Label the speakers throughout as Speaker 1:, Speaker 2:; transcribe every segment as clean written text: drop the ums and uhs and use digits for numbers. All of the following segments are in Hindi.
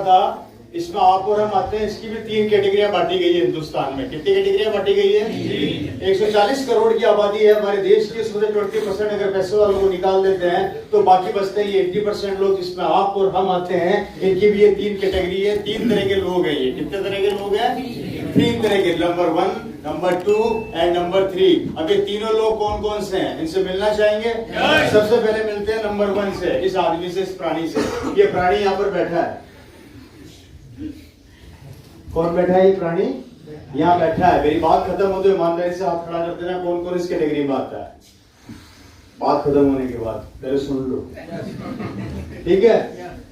Speaker 1: था, इसमें आप और हम आते हैं। इसकी भी 3 कैटेगरियां बांटी गई है हिंदुस्तान में। कितनी कैटेगरियां बांटी गई है? 140 करोड़ की आबादी है हमारे देश की। उसमें 20% अगर पैसे वालों को निकाल देते हैं तो बाकी बचते हैं ये 80% लोग, जिसमें आप और हम आते हैं। इनकी भी ये 3 कैटेगरी है। 3 तरह के लोग हैं ये। कितने तरह के लोग हैं? 3 तरह के। Number 1, number 2 and number 3। अब ये तीनों लोग कौन कौन से हैं? इनसे मिलना चाहेंगे? सबसे पहले मिलते हैं नंबर 1 से, इस आदमी से, इस प्राणी से। ये प्राणी यहाँ पर बैठा है। कौन बैठा है? ये प्राणी यहाँ बैठा है। मेरी बात खत्म हो तो ईमानदारी से हाथ खड़ा कर देना कौन कौन इस कैटेगरी में आता है। बात खत्म होने के बाद पहले सुन लो, ठीक है?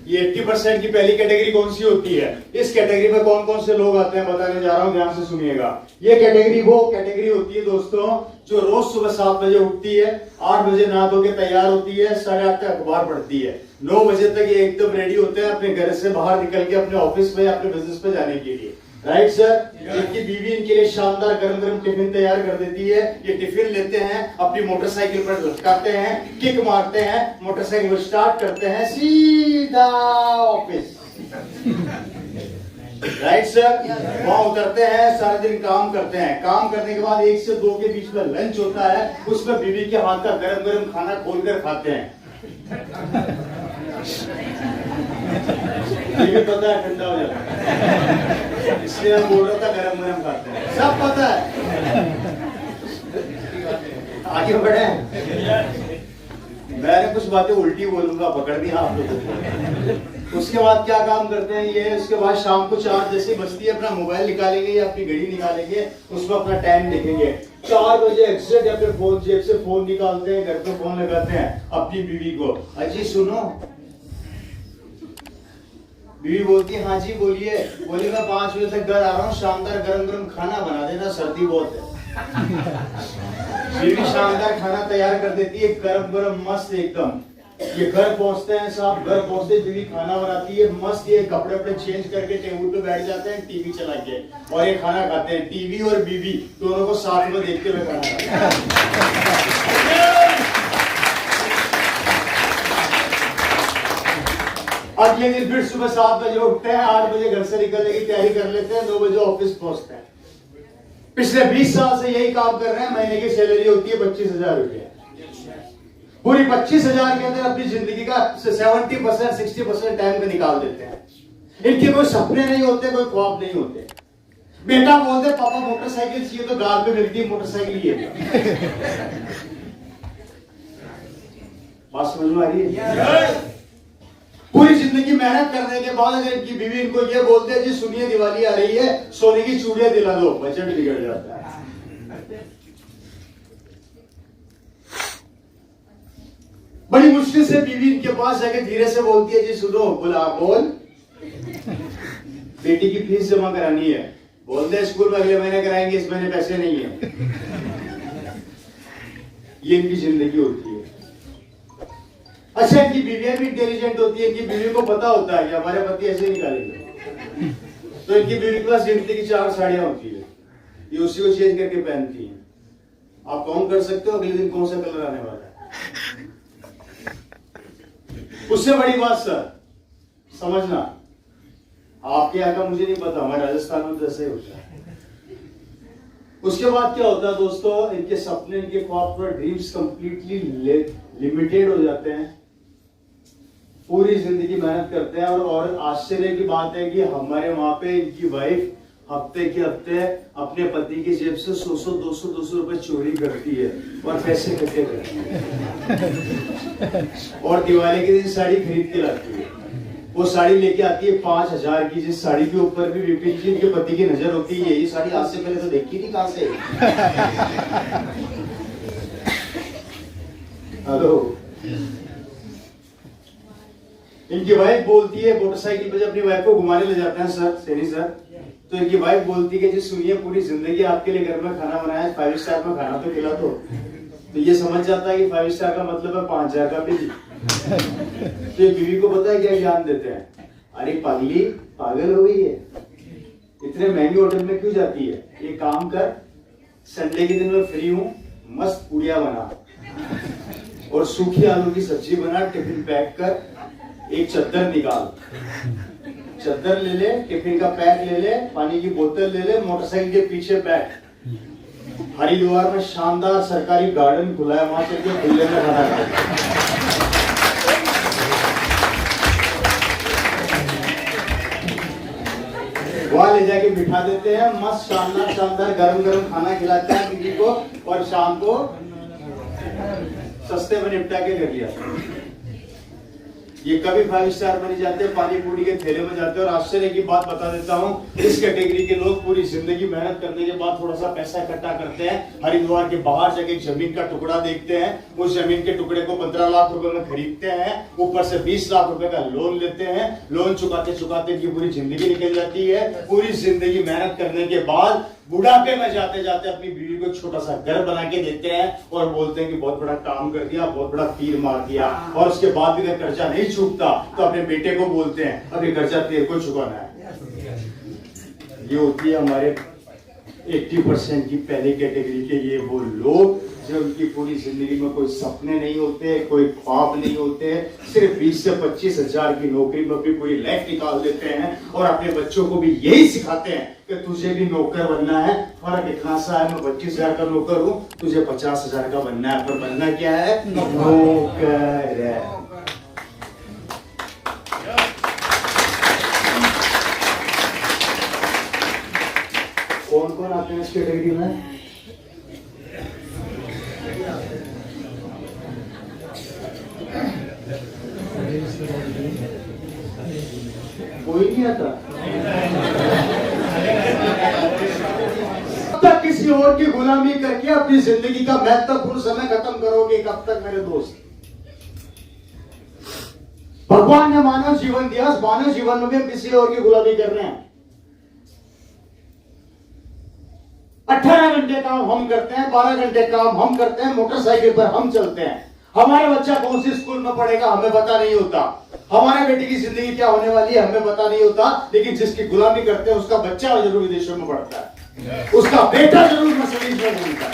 Speaker 1: ये 80% की पहली कैटेगरी कौन सी होती है? इस कैटेगरी में कौन कौन से लोग आते हैं बताने जा रहा हूं, ध्यान से सुनिएगा। ये कैटेगरी वो कैटेगरी होती है दोस्तों जो रोज सुबह 7 बजे उठती है, 8 बजे नहा धो के तैयार होती है, 8:30 तक अखबार पढ़ती है, 9 बजे तक ये एकदम रेडी होते हैं अपने घर से बाहर निकल के अपने ऑफिस में, अपने बिजनेस पे जाने के लिए। Right sir? इनकी बीवी इनके लिए शानदार गरम गरम टिफिन तैयार कर देती है। ये टिफिन लेते हैं, अपनी मोटरसाइकिल पर लटकाते हैं, किक मारते हैं, मोटरसाइकिल को स्टार्ट करते हैं, सीधा ऑफिस। Right sir? वहां उतरते हैं, सारे दिन काम करते हैं। काम करने के बाद 1 से 2 के बीच में लंच होता है। उसमें बीवी के हाथ का गरम गरम खाना खोलकर खाते हैं। ये भी पता है ठंडा हो जाता है, इसलिए मैं बोल रहा था गरम गरम खाते हैं। सब पता है। आगे बढ़े। मैंने कुछ बातें उल्टी बोलूंगा, पकड़ दिया आप लोगों को। उसके बाद क्या काम करते हैं ये? उसके बाद शाम को 4 जैसे बजती है, अपना मोबाइल निकालेंगे या अपनी घड़ी निकालेंगे, उसमें अपना टाइम देखेंगे। 4 बजे एग्जैक्ट अपने फोन जेब से फोन निकालते हैं, घर पे फोन लगाते हैं अपनी बीवी को। अजी सुनो। बीवी बोलती है हाँ जी बोलिए। बोली मैं 5 बजे तक घर आ रहा हूँ, शानदार गरम गरम खाना बना देना, सर्दी बहुत है। बीवी शानदार खाना तैयार कर देती है, गरम गरम मस्त एकदम। ये घर पहुंचते हैं साहब, घर पहुंचते बीवी खाना बनाती है मस्त। ये कपड़े वपड़े चेंज करके टेबल पे बैठ जाते हैं, टीवी चला के, और ये खाना खाते हैं। टीवी और बीवी दोनों को साथ में देखते हुए खाना खाते हैं। अगले दिन फिर सुबह 7 बजे उठते हैं, 8 बजे घर से निकलने की तैयारी कर लेते हैं, 9 बजे ऑफिस पहुंचते हैं। पिछले 20 साल से यही काम कर रहे हैं। महीने की सैलरी होती है 25,000 रुपये। पूरी 25,000 के अंदर अपनी जिंदगी का 70% 60% टाइम को निकाल देते हैं। इनके कोई सपने नहीं होते, कोई ख्वाब नहीं होते। बेटा बोलते पापा मोटरसाइकिल चाहिए तो गाल पे मिलती है मोटरसाइकिल ही है। बात समझ में आ रही है? पूरी जिंदगी मेहनत करने के बाद अगर इनकी बीवी इनको ये बोलते हैं जी सुनिए दिवाली आ रही है, सोने की चूड़ियां दिला दो, बजट बिगड़ जाता है। बड़ी मुश्किल से बीवी इनके पास जाके धीरे से बोलती है जी सुनो। बोला बोल। बेटी की फीस जमा करानी है। बोलते स्कूल में अगले महीने कराएंगे, इस महीने पैसे नहीं है। ये इनकी जिंदगी होती है। अच्छा, इनकी बीवियां भी इंटेलिजेंट होती है। इनकी बीवी को पता होता है कि हमारे पति ऐसे निकालेंगे, तो इनकी बीवी के पास जिंदगी की 4 साड़ियां होती है, ये उसी को चेंज करके पहनती हैं। आप काउंट कर सकते हो अगले दिन कौन सा कलर आने वाला है। उससे बड़ी बात सर समझना, आपके यहाँ का मुझे नहीं पता, हमारे राजस्थान में तो ऐसे ही होता है। उसके बाद क्या होता है दोस्तों? इनके सपने, इनके ख्वाब, ड्रीम्स कंप्लीटली लिमिटेड हो जाते हैं। पूरी जिंदगी मेहनत करते हैं, और आश्चर्य की बात है कि हमारे वहां पे इनकी वाइफ हफ्ते के हफ्ते अपने पति की जेब से 100-200 रुपए चोरी करती है और पैसे इकट्ठे करती है, और दिवाली के दिन साड़ी खरीद के लाती है। वो साड़ी लेके आती है 5,000 की, जिस साड़ी के ऊपर भी विपिन जी इनके पति की नजर होती है। ये साड़ी आज से पहले तो देखी नहीं, कहां से? हेलो। इनकी वाइफ बोलती है, मोटरसाइकिल पे जब अपनी वाइफ को घुमाने ले जाते हैं सर, सैनी सर, तो इनकी वाइफ बोलती है कि जी सुनिए पूरी जिंदगी आपके लिए घर में खाना बनाया, 5 स्टार में खाना तो खिला दो। तो ये समझ जाता है कि 5 स्टार का मतलब है 5,000 का बिल। तो ये बीवी को पता है क्या ज्ञान देते हैं? अरे पागली, पागल हो गई है, इतने महंगे होटल में क्यों जाती है? ये काम कर, संडे के दिन मैं फ्री हूं, मस्त पूड़िया बना और सूखी आलू की सब्जी बना, टिफिन पैक कर, एक चद्दर निकाल, चद्दर ले ले, टिफिन का पैक ले ले, पानी की बोतल ले ले, मोटरसाइकिल के पीछे बैठ। हरिद्वार में शानदार सरकारी गार्डन खुला है, वहां चल के खुले में खड़ा है। वहां ले जाके बिठा देते हैं, मस्त शानदार शानदार गरम गरम खाना खिलाते हैं किसी को, और शाम को सस्ते में निपटा के कर लिया। ये कभी 5 स्टार बनी जाते हैं, पानी पूरी के ठेले में जाते हैं। और आश्चर्य की बात बता देता हूँ, इस कैटेगरी के लोग पूरी जिंदगी मेहनत करने के बाद थोड़ा सा पैसा इकट्ठा करते हैं, हरिद्वार के बाहर जाके जमीन का टुकड़ा देखते हैं, उस जमीन के टुकड़े को 15 लाख रुपए में खरीदते हैं, ऊपर से 20 लाख रुपए का लोन लेते हैं। लोन चुकाते चुकाते इनकी पूरी जिंदगी निकल जाती है। पूरी जिंदगी मेहनत करने के बाद बुढ़ापे में जाते जाते अपनी बीवी को छोटा सा घर बना के देते हैं और बोलते हैं कि बहुत बड़ा काम कर दिया, बहुत बड़ा तीर मार दिया। और उसके बाद भी अगर कर्जा नहीं चूकता तो अपने बेटे को बोलते हैं अब ये कर्जा तेरे को चुकाना है। ये होती है हमारे 80% की पहले कैटेगरी के ये वो लोग जो उनकी पूरी जिंदगी में कोई सपने नहीं होते, कोई ख्वाब नहीं होते, सिर्फ 20 से 25 हजार की नौकरी में अपनी पूरी लाइफ निकाल देते हैं और अपने बच्चों को भी यही सिखाते हैं कि तुझे भी नौकर बनना है। फर्क इतना सा है, मैं 25,000 का नौकर हूँ, तुझे 50,000 का बनना है। पर बनना क्या है? नौकर है। कौन कौन आते हैं इस कैटेगरी में? कोई नहीं आता। तब किसी और की गुलामी करके अपनी जिंदगी का महत्वपूर्ण समय खत्म करोगे कब तक मेरे दोस्त? भगवान ने मानव जीवन दिया, मानव जीवन में भी हम किसी और की गुलामी कर रहे हैं। 18 घंटे काम हम करते हैं, 12 घंटे काम हम करते हैं, मोटरसाइकिल पर हम चलते हैं। हमारा बच्चा कौन सी स्कूल में पढ़ेगा हमें पता नहीं होता, हमारे बेटे की जिंदगी क्या होने वाली है हमें पता नहीं होता, लेकिन जिसकी गुलामी करते हैं उसका बच्चा जरूर विदेशों में पढ़ता है, उसका बेटा जरूर मर्सिडीज में घूमता है।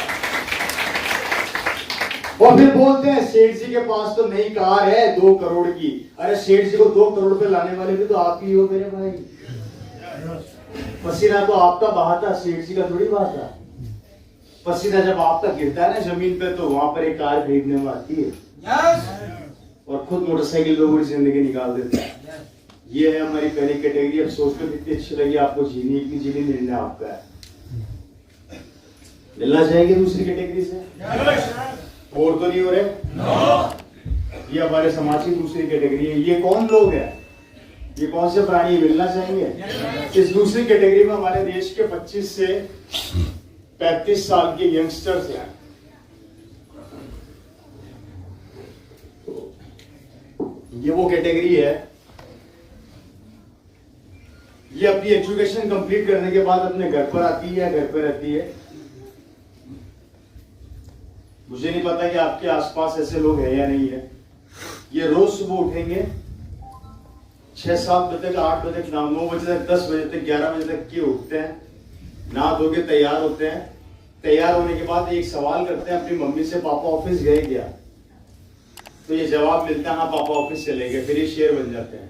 Speaker 1: और फिर बोलते हैं सेठ जी के पास तो नई कार है 2 करोड़ की। अरे सेठ जी को 2 करोड़ पे लाने वाले भी तो आप ही हो मेरे भाई। पसीना तो आपका बहाता, सेठ जी का थोड़ी बहाता। पसीना जब आपका गिरता है ना जमीन पे तो वहां पर एक कार खरीदने में आती है और खुद मोटरसाइकिल लोगों की जिंदगी निकाल देता है। ये है हमारी पहली कैटेगरी। अब सोचकर कितनी अच्छी लगी आपको, जीनी की जीनी निर्णय आपका है। मिलना चाहेंगे दूसरी कैटेगरी से? और तो नहीं हो रहे? ये हमारे समाज की दूसरी कैटेगरी है। ये कौन लोग हैं? ये कौन से प्राणी मिलना चाहेंगे? इस दूसरी कैटेगरी में हमारे देश के 25 से 35 साल के यंगस्टर्स हैं। ये वो कैटेगरी है, ये अपनी एजुकेशन कंप्लीट करने के बाद अपने घर पर आती है, घर पर रहती है। मुझे नहीं पता कि आपके आसपास ऐसे लोग हैं या नहीं है। ये रोज सुबह उठेंगे 6-7 बजे तक, 8 बजे तक, 9 बजे तक, 10 बजे तक, 11 बजे तक के उठते हैं, नहा धो के तैयार होते हैं। तैयार होने के बाद एक सवाल करते हैं अपनी मम्मी से, पापा ऑफिस गए क्या? तो ये जवाब मिलता है हाँ पापा ऑफिस चले गए। फिर ये शेर बन जाते हैं।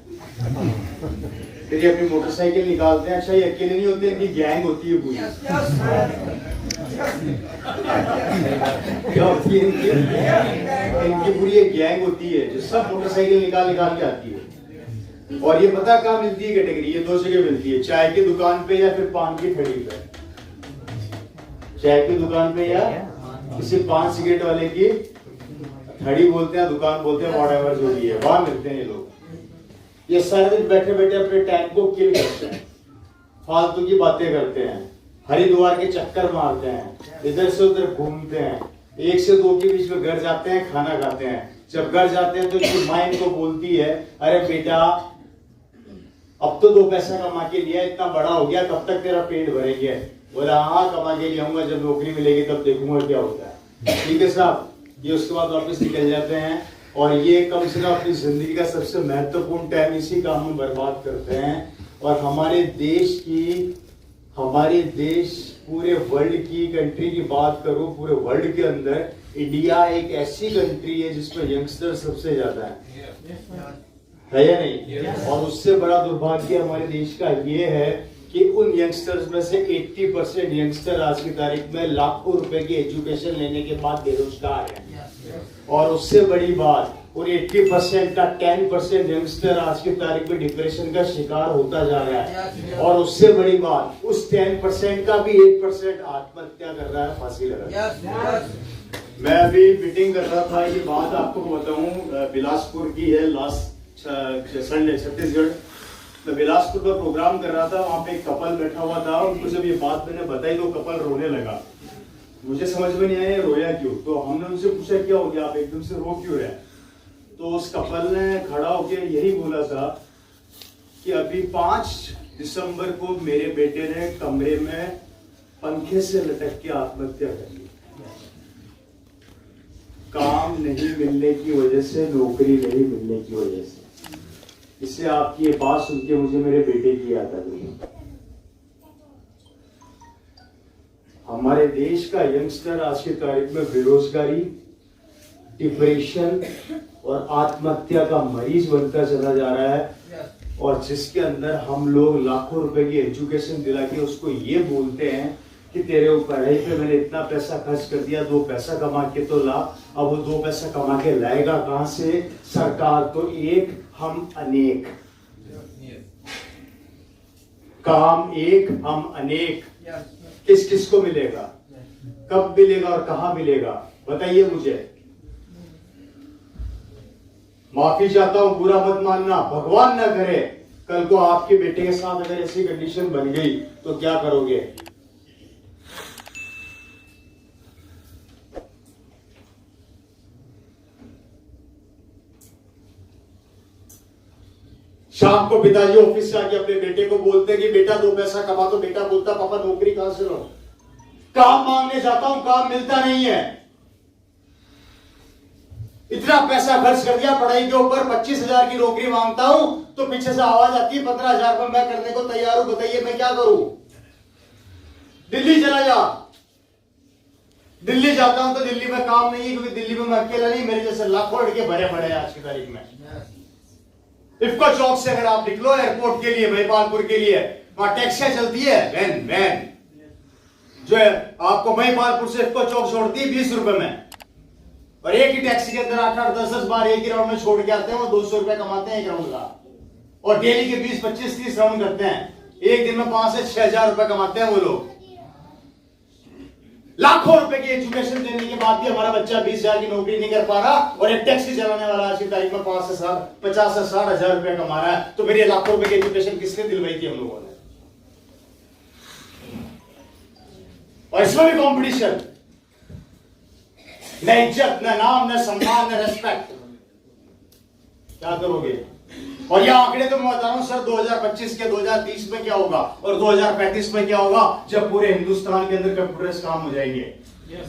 Speaker 1: फिर ये अपनी मोटरसाइकिल निकालते हैं। अच्छा ये अकेले नहीं होते, इनकी गैंग होती है पूरी। क्या होती है इनकी पूरी एक गैंग होती है जो सब मोटरसाइकिल निकाल के आती है। और ये पता कहाँ मिलती है कैटेगरी? ये 2 जगह मिलती है, चाय की दुकान पे या फिर पान की ठड़ी पे। चाय की दुकान पे या किसी पान सिगरेट वाले की ठड़ी बोलते हैं, दुकान बोलते हैं, व्हाटएवर जो भी है, वहां मिलते हैं ये लोग। ये सारे दिन बैठे बैठे अपने टाइम को किल करते हैं, फालतू की बातें करते हैं, हरिद्वार के चक्कर मारते हैं, इधर से उधर घूमते हैं, 1 से 2 के बीच में घर जाते हैं, खाना खाते हैं। जब घर जाते हैं तो इसकी माँ इनको बोलती है अरे बेटा अब तो 2 पैसा कमा के लिया, इतना बड़ा हो गया, कब तक तेरा पेट भरेंगे? बोला हाँ कमा के लियाऊंगा, जब नौकरी मिलेगी तब देखूंगा क्या होता है। ठीक है साहब, ये उसके बाद वापस निकल जाते हैं और ये कम से कम अपनी जिंदगी का सबसे महत्वपूर्ण टाइम इसी काम में बर्बाद करते हैं। और हमारे देश पूरे वर्ल्ड की कंट्री की बात करूं, पूरे वर्ल्ड के अंदर इंडिया एक ऐसी कंट्री है जिसमें यंगस्टर सबसे ज्यादा है। है या नहीं? और उससे बड़ा दुर्भाग्य हमारे देश का ये है कि उन यंगस्टर्स में से 80% यंगस्टर आज की तारीख में लाखों रुपए की एजुकेशन लेने के बाद बेरोजगार है। और उससे बड़ी बात, उन 80% का 10% यंगस्टर आज की तारीख में डिप्रेशन का शिकार होता जा रहा है। और उससे बड़ी बात, उस 10% का भी 1% आत्महत्या कर रहा है, फांसी लगा रहा है। मैं अभी मीटिंग कर रहा था, ये बात आपको बताऊं, बिलासपुर की है, लास्ट संडे छत्तीसगढ़ में बिलासपुर में प्रोग्राम कर रहा था। वहां पे एक कपल बैठा हुआ था, उनको जब ये बात मैंने बताई तो कपल रोने लगा। मुझे समझ में नहीं आया रोया क्यों, तो हमने उनसे पूछा क्या हो गया, आप एकदम से रो क्यों रहे? तो उस कपल ने खड़ा होकर यही बोला था कि अभी 5 दिसंबर को मेरे बेटे ने कमरे में पंखे से लटक के आत्महत्या कर ली। काम नहीं मिलने की वजह से, नौकरी नहीं मिलने की वजह से। इससे आपकी ये बात सुन के मुझे मेरे बेटे की याद आ गई। हमारे देश का यंगस्टर आज की तारीख में बेरोजगारी, डिप्रेशन और आत्महत्या का मरीज बनता चला जा रहा है। और जिसके अंदर हम लोग लाखों रुपए की एजुकेशन दिला के उसको ये बोलते हैं कि तेरे पढ़ाई पे मैंने इतना पैसा खर्च कर दिया, 2 पैसा कमा के तो ला। अब वो 2 पैसा कमा के लाएगा कहां से? सरकार तो एक, हम अनेक। काम एक, हम अनेक। किस किस को मिलेगा, कब मिलेगा और कहां मिलेगा, बताइए मुझे। माफी चाहता हूं, बुरा मत मानना, भगवान ना करे कल को आपके बेटे के साथ अगर ऐसी कंडीशन बन गई तो क्या करोगे? शाम को पिताजी ऑफिस से आके अपने बेटे को बोलते कि बेटा 2 पैसा कमा, तो बेटा बोलता पापा नौकरी कहां से लाऊं? काम मांगने जाता हूं, काम मिलता नहीं है। इतना पैसा खर्च कर दिया पढ़ाई के ऊपर, 25,000 की नौकरी मांगता हूं तो पीछे से आवाज आती है 15,000 पर मैं करने को तैयार हूं, बताइए मैं क्या करूं? दिल्ली चला जा। दिल्ली जाता हूं तो दिल्ली में काम नहीं है, क्योंकि दिल्ली में मैं अकेला नहीं, मेरे जैसे लाखों लड़के भरे पड़े हैं आज की तारीख में। इफ्को चौक से अगर आप निकलो एयरपोर्ट के लिए, महिपालपुर के लिए, वहां टैक्सियां चलती है, वैन जो है आपको महिपालपुर से इफ्को चौक छोड़ती है 20 रुपए में। और एक ही टैक्सी के अंदर 8-8, 10-10 बार एक ही राउंड में छोड़ के आते हैं। वो 200 रुपए कमाते हैं एक राउंड का, और डेली के 20, 25, 30 राउंड करते हैं। एक दिन में 5 से 6,000 रुपए कमाते हैं वो लोग। लाखों रुपए की एजुकेशन देने के बाद भी हमारा बच्चा 20,000 की नौकरी नहीं कर पा रहा, और एक टैक्सी चलाने वाला आज की तारीख में 50 से 60,000 रुपए कमा रहा है। तो फिर ये लाखों रुपए की एजुकेशन किसने दिलवाई थी हम लोगों ने? और इसमें भी कंपटीशन, न इज्जत, न नाम, न सम्मान, न रेस्पेक्ट। क्या करोगे? और ये आंकड़े तो मैं बता रहा हूं सर, 2025 के 2030 में क्या होगा और 2035 में क्या होगा, जब पूरे हिंदुस्तान के अंदर कंप्यूटर्स काम हो जाएंगे,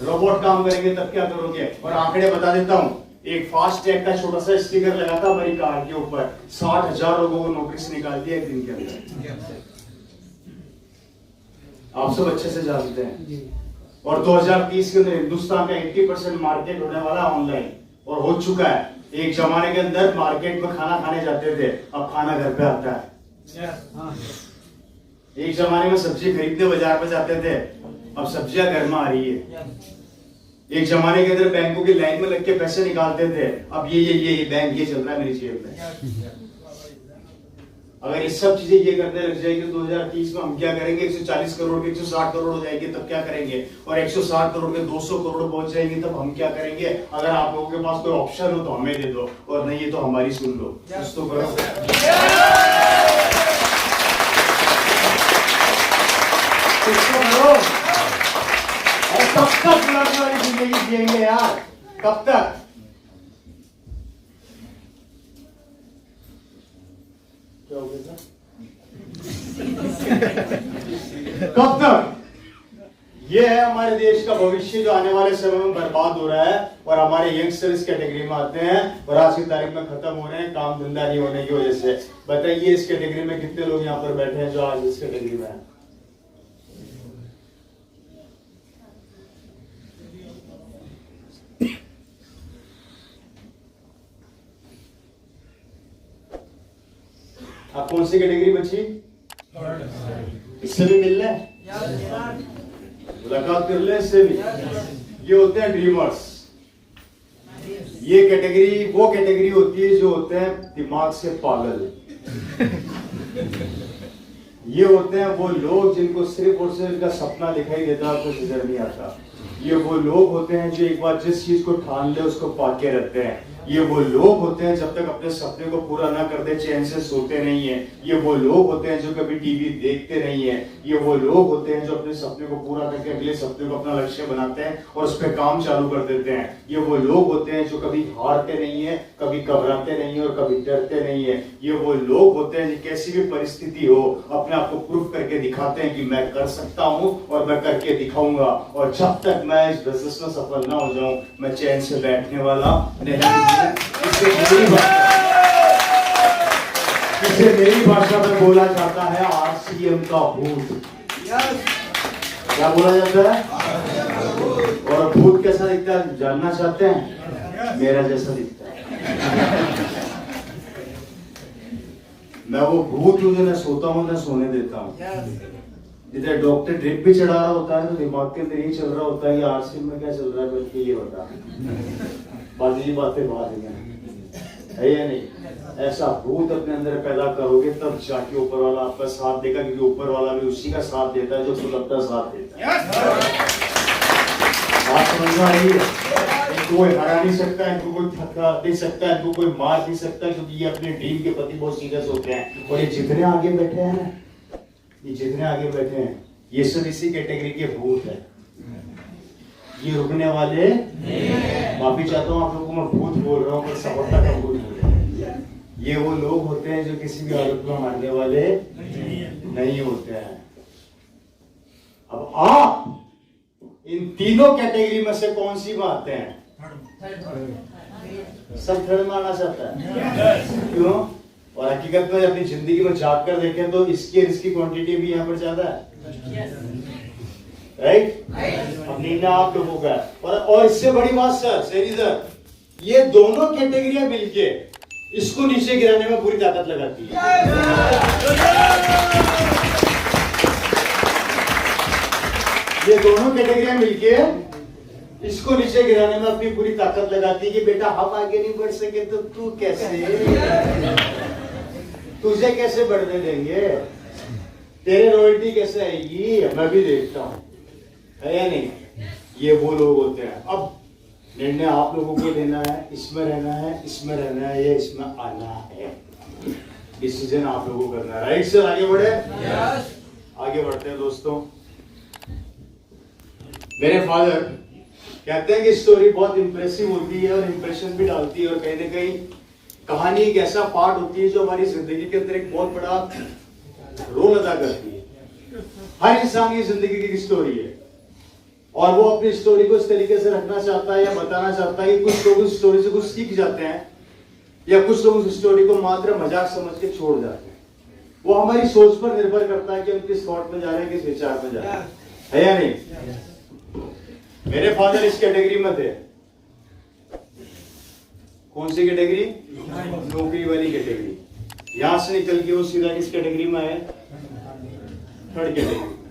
Speaker 1: रोबोट काम करेंगे, तब क्या करोगे? और आंकड़े बता देता हूं, एक फास्ट टैग का छोटा सा स्टिकर लगा था मेरी कार के ऊपर, 60,000 लोगों को नौकरी से निकाल दिया एक दिन के अंदर। आप सब अच्छे से जानते हैं। और 2030 के अंदर हिंदुस्तान का 80% मार्केट होने वाला ऑनलाइन, और हो चुका है। एक जमाने के अंदर मार्केट में खाना खाने जाते थे, अब खाना घर पे आता है। एक जमाने में सब्जी खरीदने बाजार पे जाते थे, अब सब्जियां घर में आ रही है। एक जमाने के अंदर बैंकों की लाइन में लग के पैसे निकालते थे, अब ये बैंक ये चल रहा है मेरी जेब में। अगर ये सब चीजें ये करने लग जाएगी तो 2030 में हम क्या करेंगे? 140 करोड़ के 160 करोड़ हो जाएंगे, तब क्या करेंगे? और 160 करोड़ के 200 करोड़ पहुंच जाएंगे, तब हम क्या करेंगे? अगर आप लोगों के पास कोई ऑप्शन हो तो हमें दे दो, और नहीं है तो हमारी सुन लो। कुछ तो करो। और कब तक लड़ने वाली जिंदगी जिएंगे यार? कब तक? कब तक? ये है हमारे देश का भविष्य जो आने वाले समय में बर्बाद हो रहा है, और हमारे यंगस्टर इस कैटेगरी में आते हैं और आज की तारीख में खत्म हो रहे हैं काम धंधा नहीं होने की वजह से। बताइए इस कैटेगरी में कितने लोग यहाँ पर बैठे हैं जो आज इस कैटेगरी में हैं? कौन सी कैटेगरी बची? इससे भी मिल ले, मुलाकात कर ले इससे भी। ये होते हैं ड्रीमर्स। ये कैटेगरी वो कैटेगरी होती है जो होते हैं दिमाग से पागल। ये होते हैं वो लोग जिनको सिर्फ और सिर्फ इनका सपना दिखाई देता है, कुछ नजर नहीं आता। ये वो लोग होते हैं जो एक बार जिस चीज को ठान ले उसको पाके रहते हैं। ये वो लोग होते हैं जब तक अपने सपने को पूरा ना कर दे चैन से सोते नहीं है। ये वो लोग होते हैं जो कभी टीवी देखते नहीं है। ये वो लोग होते हैं जो अपने सपने को पूरा करके अगले सपने को अपना लक्ष्य बनाते हैं और उस पर काम चालू कर देते हैं। ये वो लोग होते हैं जो कभी हारते नहीं है, कभी घबराते नहीं है और कभी डरते नहीं है। ये वो लोग होते हैं जो कैसी भी परिस्थिति हो अपने आप को प्रूव करके दिखाते हैं कि मैं कर सकता हूं और मैं करके दिखाऊंगा। और जब तक मैं इस बिजनेस में सफल ना हो जाऊं मैं चैन से बैठने वाला नहीं। इसे मेरी भाषा में बोला जाता है आरसीएम का भूत। क्या बोला जाता है? और भूत कैसा दिखता है जानना चाहते हैं? मेरा जैसा दिखता है। मैं वो भूत हूं जो न सोता हूं न सोने देता हूं। जिधर डॉक्टर ड्रिप भी चढ़ा रहा होता है तो दिमाग के अंदर ये चल रहा होता है कि आरसीएम में क्या चल रहा है, बल्कि ये होता बाजी बातें बात है या नहीं? ऐसा भूत अपने अंदर पैदा करोगे तब जाके ऊपर वाला आपका साथ देगा, क्योंकि ऊपर वाला भी उसी का साथ देता है जो खुद अपना साथ देता है। बात समझ में आ रही है? इनको कोई हरा नहीं सकता, इनको कोई थका नहीं सकता, इनको कोई मार नहीं सकता, क्योंकि ये अपने ड्रीम के प्रति बहुत सीरियस होते हैं। और ये जितने आगे बैठे हैं ना, ये जितने आगे बैठे हैं ये सब इसी कैटेगरी के भूत है। ये रुकने वाले माफी चाहता हूँ आप लोगों को मैं भूत बोल रहा हूँ, पर सफलता का भूत बोल रहा हूँ। ये वो लोग होते हैं जो किसी भी हालत में मारने वाले नहीं होते हैं। अब आप इन तीनों कैटेगरी में से कौन सी में आते हैं? सब थर्ड में आना चाहता है। क्यों? और हकीकत में अपनी जिंदगी में झांक कर देखें तो इसकी और इसकी क्वांटिटी भी यहाँ पर ज्यादा है। राइट? अब निर्णय आप लोगों का है। और इससे बड़ी बात सर, ये दोनों कैटेगरियां मिलके इसको नीचे गिराने में पूरी ताकत लगाती है। ये दोनों कैटेगरियां मिलके इसको नीचे गिराने में अपनी पूरी ताकत लगाती है कि बेटा हम आगे नहीं बढ़ सके तो तू कैसे, तुझे कैसे बढ़ने देंगे, तेरे रॉयल्टी कैसे आएगी, मैं भी देखता हूं, है या नहीं? ये वो लोग होते हैं। अब निर्णय आप लोगों को लेना है, इसमें रहना है, इसमें रहना है या इसमें आना है, डिसीजन आप लोगों को करना है। Right sir? आगे बढ़े? आगे बढ़ते हैं दोस्तों। मेरे फादर कहते हैं कि स्टोरी बहुत इंप्रेसिव होती है और इंप्रेशन भी डालती है, और कहीं ना कहीं कहानी एक ऐसा पार्ट होती है जो हमारी जिंदगी के अंदर एक बहुत बड़ा रोल अदा करती है। हर इंसान की जिंदगी की स्टोरी है और वो अपनी स्टोरी को इस तरीके से रखना चाहता है या बताना चाहता है कि कुछ लोग उस स्टोरी से कुछ सीख जाते हैं या कुछ लोग उस स्टोरी को मात्र मजाक समझ के छोड़ जाते हैं। वो हमारी सोच पर निर्भर करता है कि हम किस थॉट में जा रहे हैं, किस विचार में जा रहे हैं, है या नहीं? मेरे फादर इस कैटेगरी में थे। कौन सी कैटेगरी? नौकरी वाली कैटेगरी। यहां से निकल के वो सीधा किस कैटेगरी में आए? Third category.